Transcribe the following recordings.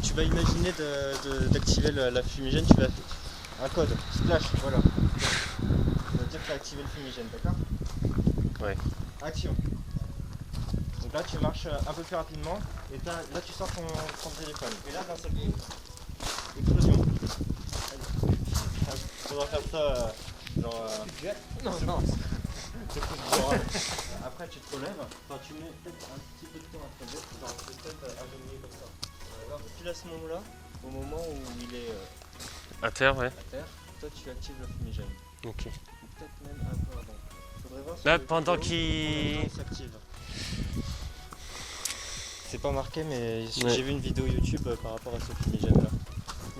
tu vas imaginer d'activer la fumigène, tu vas un code, splash, voilà. Ça veut dire que tu as activé le fumigène, d'accord? Ouais. Action. Donc là tu marches un peu plus rapidement et là tu sors ton téléphone. Et là d'un seul coup, explosion. Faudra faire ça genre... Non. Genre, après tu te relèves, enfin tu mets peut-être un petit peu de temps à te relever, genre peut-être agenouiller comme ça. Alors pile à ce moment-là, au moment où il est À terre, ouais. à terre, toi tu actives le fumigène. Ok. Ou peut-être même un peu avant. Faudrait voir Là, le pendant vidéo, qu'il- combien de temps il s'active. C'est pas marqué mais Ouais. j'ai vu une vidéo YouTube par rapport à ce fumigène là.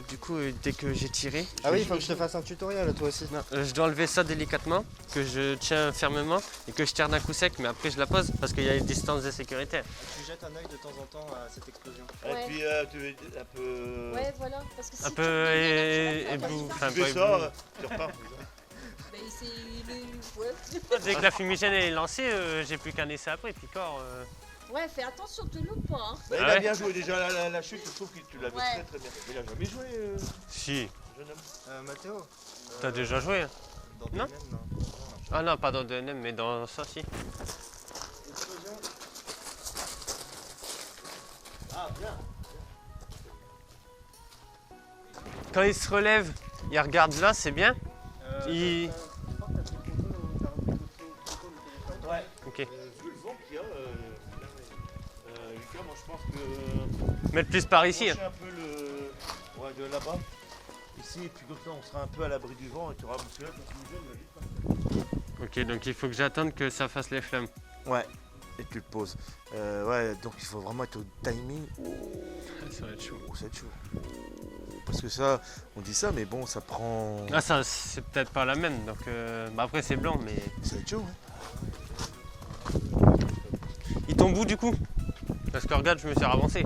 Du coup, dès que j'ai tiré, Ah oui, il faut que je te fasse un tutoriel toi aussi. non, je dois enlever ça délicatement, que je tiens fermement et que je tire d'un coup sec, mais après je la pose parce qu'il y a une distance de sécurité. Tu jettes un œil de temps en temps à cette explosion. Ouais. Et puis tu un peu. Ouais, voilà. Parce que si Un tu peu mets bien, tu vois, ébou- ça enfin, Tu fais pas ça, ébloui. tu repars. Mais c'est le. Ouais. Dès que la fumigène est lancée, j'ai plus qu'un essai après, puis corps. Ouais, fais attention, te loupe pas. Hein. Bah, il Ah a ouais. bien joué déjà la chute, je trouve que tu l'avais Ouais. très bien. Mais il a jamais joué, Si, jeune homme. Mathéo t'as déjà joué hein? Dans Non. DNM, non. Ah non, pas dans DNM, mais dans ça, si. Explosion. Ah, bien. Quand il se relève, il regarde là, c'est bien. Il- Je crois que t'as pris photo ou t'as repris photo le téléphone. Ouais. Ok. Vu le vent qu'il y a, Lucas, moi je pense que. Mettre plus par ici. Hein. Pencher un peu le. Ouais, de là-bas. Ici, et puis comme ça, on sera un peu à l'abri du vent et tu auras parce que là, ton fumigène, il va vite partir. Ok, donc il faut que j'attende que ça fasse les flammes. Ouais, et tu le poses. Ouais, donc il faut vraiment être au timing. Ça va être chaud. Oh, ça va être chaud. Parce que ça, on dit ça, mais bon, ça prend. Ah, ça, c'est peut-être pas la même, donc bah après c'est blanc, mais. Ça va être chaud, hein. Il tombe où du coup? Parce que regarde, je me suis avancé.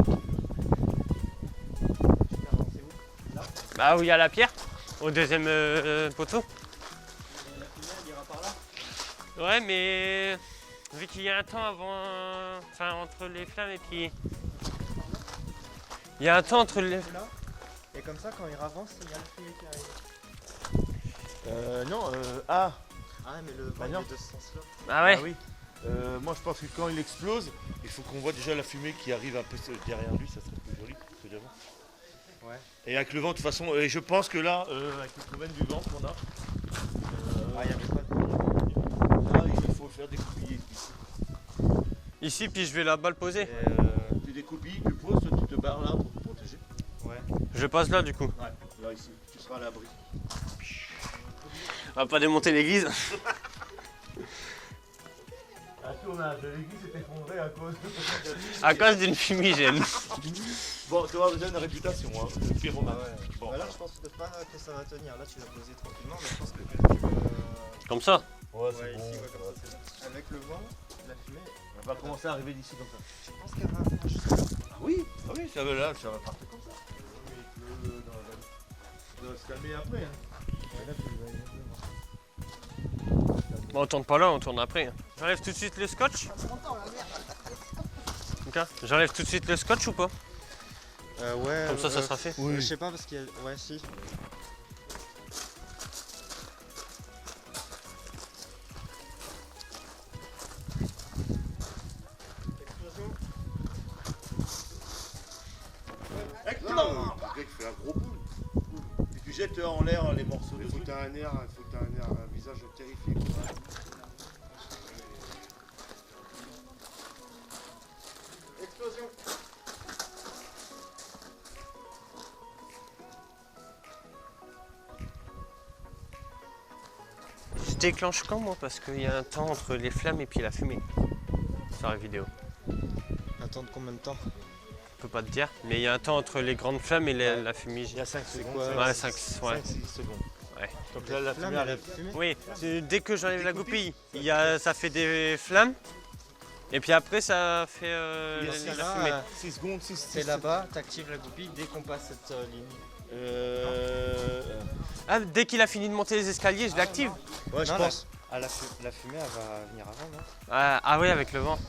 Bah où il y a la pierre, au deuxième poteau. La fumée, elle ira par là. Ouais, mais vu qu'il y a un temps avant, enfin entre les flammes et puis. Il y a un temps entre les. Là. Et comme ça, quand il avance, il y a la fumée qui arrive. Non, ah, Ah, mais le vent Bah il non. est de ce sens-là. Ah ouais. ah oui. Moi je pense que quand il explose, il faut qu'on voit déjà la fumée qui arrive un peu derrière lui, ça serait plus joli que devant. Ouais. Et avec le vent, de toute façon, et je pense que là, avec le phénomène du vent qu'on a, Ah, il n'y avait pas de. là, il faut faire des coupilles. Ici, puis je vais là-bas le poser. Tu découpilles, tu poses, toi, tu te barres là pour te protéger. Ouais. Je passe là du coup. Ouais, là ici, tu seras à l'abri. On va pas démonter l'église. Un tournage, l'église s'est effondrée à cause À cause d'une fumigène. Bon, tu auras déjà une réputation, hein, de pyromane. Ah ouais. Bon, Bah là, je pense pas que ça va tenir. Là, tu l'as posé tranquillement, mais je pense que. Comme ça. ouais, Ouais, c'est ici, bon. ouais, comme ça, c'est bon. Avec le vent, la fumée, On va commencer à arriver d'ici comme ça. je pense qu'elle rapproche jusque là. Ah oui, ça va là, ça va partir comme ça. Mais ça va se calmer après. Hein. Ouais, là, tu vas y aller. Bon, on tourne pas là, on tourne après. hein. J'enlève tout de suite le scotch. Ok. J'enlève tout de suite le scotch ou pas? Ouais. Comme ça sera fait. Je sais pas parce qu'il y a. Ouais, si. Explosion. Excellent. Le gars qui fait un gros boule. Et tu jettes en l'air les morceaux de Il faut que trucs. tu aies un air, un visage terrifié. Explosion. Je déclenche quand moi? Parce qu'il y a un temps entre les flammes et puis la fumée. Sur la vidéo. Attendre combien de temps? Je peux pas te dire. Mais il y a un temps entre les grandes flammes et la fumée. Il y a 5 secondes. quoi, Ouais, 5, ouais. 5-6 secondes. Ouais. Donc là, la Flamme, fumée elle arrive. a fumé. Oui, dès que j'enlève la goupille, ça fait des flammes. Et puis après, ça fait Il y a la six- fumée. 6 secondes, 6 C'est là-bas, t'actives la goupille dès qu'on passe cette ligne. Ah, dès qu'il a fini de monter les escaliers, je l'active. Ouais, je je pense. pense. Ah, la fumée, elle va venir avant, non? Ah oui, avec le vent.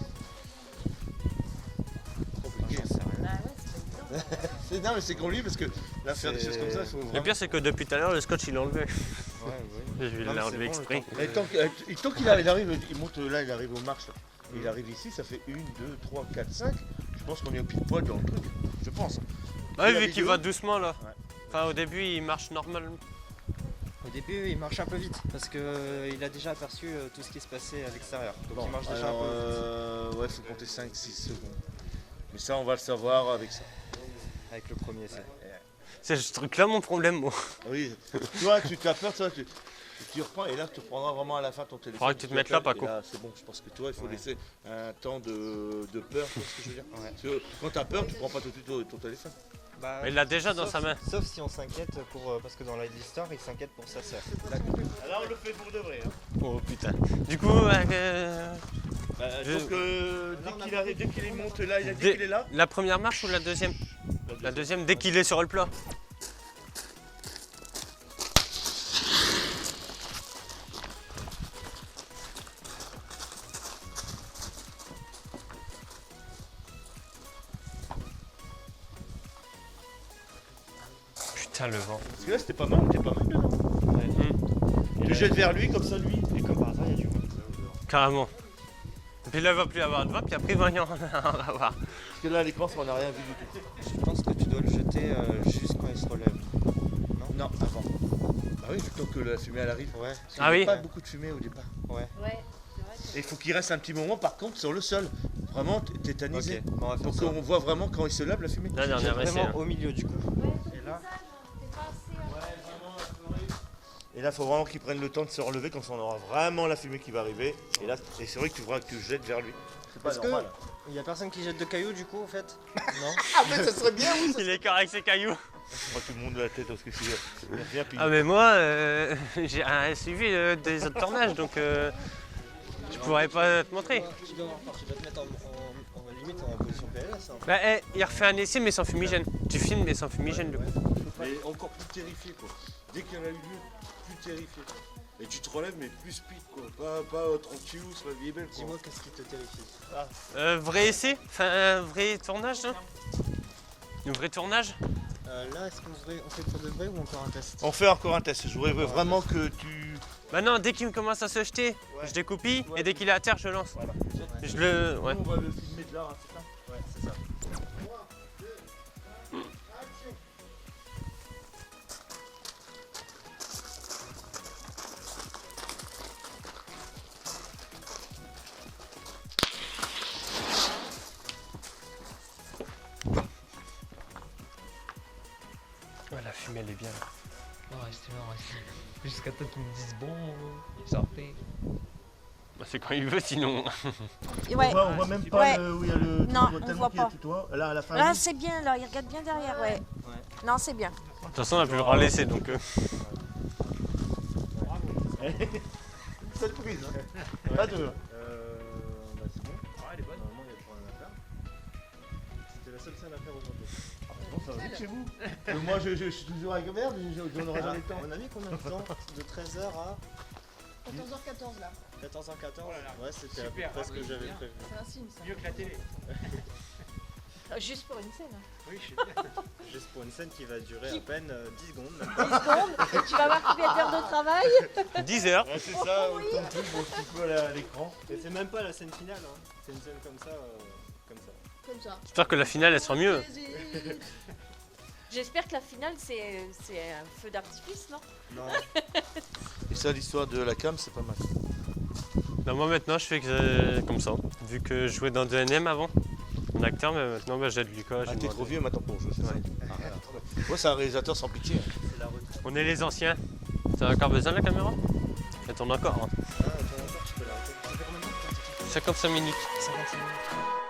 Compliqué, ça. Bah ouais, c'est pas évident. Non, mais c'est qu'on lui parce que là, faire des choses comme ça, il faut Le vraiment. pire, c'est que depuis tout à l'heure, le scotch il est enlevé. Ouais, Je vais Non, mais l'enlever c'est bon, exprès. Et tant qu'il arrive, il monte là, il arrive aux marches. Là. Il arrive ici, ça fait 1, 2, 3, 4, 5. Je pense qu'on est au pile poil dans le truc. Je pense. Ouais, la vu qu'il vidéo va doucement là. Ouais. Enfin, au début, il marche normal. Au début, il marche un peu vite parce qu'il a déjà aperçu tout ce qui se passait à l'extérieur. Donc il marche déjà un peu vite Ouais, faut compter 5-6 secondes. Mais ça, on va le savoir avec ça. avec le premier essai. C'est ce truc-là mon problème, moi. Oui, toi, tu as peur, toi, tu reprends et là, tu reprendras vraiment à la fin ton téléphone. Faudra que tu te mettes là, Paco. Et là, c'est bon, je pense que toi, il faut Ouais. laisser un temps de peur, tu vois ce que je veux dire. Ouais. Parce que quand tu as peur, tu prends pas tout de suite ton téléphone. Bah, Il l'a déjà dans sauf- sa main. Sauf si on s'inquiète parce que dans l'histoire, il s'inquiète pour sa sœur. Là, on le fait pour de vrai. Hein. Oh putain. Du coup, Je- Donc, dès qu'il monte là, il a dit Dès- qu'il est là. la première marche ou la deuxième? La deuxième, dès qu'il est sur le plat. Putain, le vent. Parce que là, c'était pas mal, t'es pas mal dedans. Tu jettes vers lui, comme ça, lui. Et comme par hasard, il y a du vent. Carrément. Et puis là, il va plus y avoir de vent, puis après, il va y en avoir. Parce que là, à l'écran, on n'a rien vu du tout. Je pense que tu dois le jeter juste quand il se relève. Non, avant. Bah oui, le temps que la fumée elle arrive. Ouais. Parce Ah qu'il y a oui. pas beaucoup de fumée au départ. Ouais, c'est vrai. Et il faut qu'il reste un petit moment, par contre, sur le sol. Vraiment tétanisé. Ok, bon, on va faire Pour ça. qu'on voit vraiment quand il se lève la fumée. La dernière essai. Vraiment hein. au milieu du coup. Et là Et là, il faut vraiment qu'il prenne le temps de se relever, comme ça on aura vraiment la fumée qui va arriver. Et là, et c'est vrai que tu vois que tu jettes vers lui. C'est pas Est-ce que normal. il y a personne qui jette de cailloux du coup en fait? Non. Ah, mais ça serait bien, oui. Il est correct avec ses cailloux. Moi, tout le monde de la tête parce que c'est bien pillé. Ah, mais moi, j'ai un SUV des autres tournages, donc je pourrais pas te montrer. Tu dois te mettre en limite en position PLS. Hein. Bah, il refait un essai, mais sans fumigène. Tu filmes, mais sans fumigène, du coup. Mais encore plus terrifié quoi. Dès qu'il y en a eu lieu, plus terrifié. Et tu te relèves mais plus speed quoi. Pas tranquille, la vie est belle quoi. Dis-moi qu'est-ce qui te terrifie. Vrai essai? Enfin, un vrai tournage, non? Un vrai tournage? Là, est-ce qu'on fait pour de vrai ou encore un test? On fait encore un test. Je voudrais vraiment que tu. Bah non, dès qu'il commence à se jeter, je découpille, et dès qu'il est à terre, je lance. Voilà. Je le... Ouais. On va le filmer de là, hein, c'est ça. Ouais, c'est ça. Ouais, la fumée, elle est bien. Restez là, restez. Jusqu'à temps qu'ils me disent bon, sortez. Bah, c'est quand il veut, sinon. Ouais. On voit même pas Ouais. où il y a le. Non, tu vois on tellement voit qu'il y a pas. tout droit. Là, à la fin. Là, c'est bien, là, il regarde bien derrière, ouais. Non, c'est bien. De toute façon, on a plus le droit de laisser, donc... Cette prise. Hein. Pas deux. Bah c'est bon. Ah, elle est bonne. Normalement, il y a plus rien à faire. C'était la seule scène à faire aujourd'hui. Bon, ça va vite chez vous. Moi, je suis toujours avec merde, j'en aurai jamais le temps. On a mis combien de temps? De 13h à 14h14 là. 14h14? Ouais, c'était à peu Super, près ce que j'avais prévu. C'est un signe ça. Mieux que la télé. Juste pour une scène. Oui, je sais bien. Juste pour une scène qui va durer Qui- à peine 10 secondes. 10 secondes, et tu vas voir combien d'heures de travail. 10 heures. Ouais, c'est ça, ton truc, bon, tu peux aller à l'écran. Et c'est même pas la scène finale, hein. C'est une scène comme ça, comme ça. Comme ça. J'espère que la finale, elle sera mieux. J'espère que la finale, c'est un feu d'artifice, non? Non. Et ça, l'histoire de la cam, c'est pas mal. Bah, moi, maintenant, je fais comme ça. Vu que je jouais dans 2NM avant, en acteur, mais maintenant, bah, j'ai de Lucas. Ah, t'es trop vieux maintenant pour jouer, c'est ça. Ah, voilà. Moi, c'est un réalisateur sans pitié. Hein. C'est la retraite. On est les anciens. T'as encore besoin de la caméra? Elle tourne encore. Hein. Ah, attends, encore, tu peux l'arrêter. Ça fait combien de temps? 55 minutes. 55 minutes.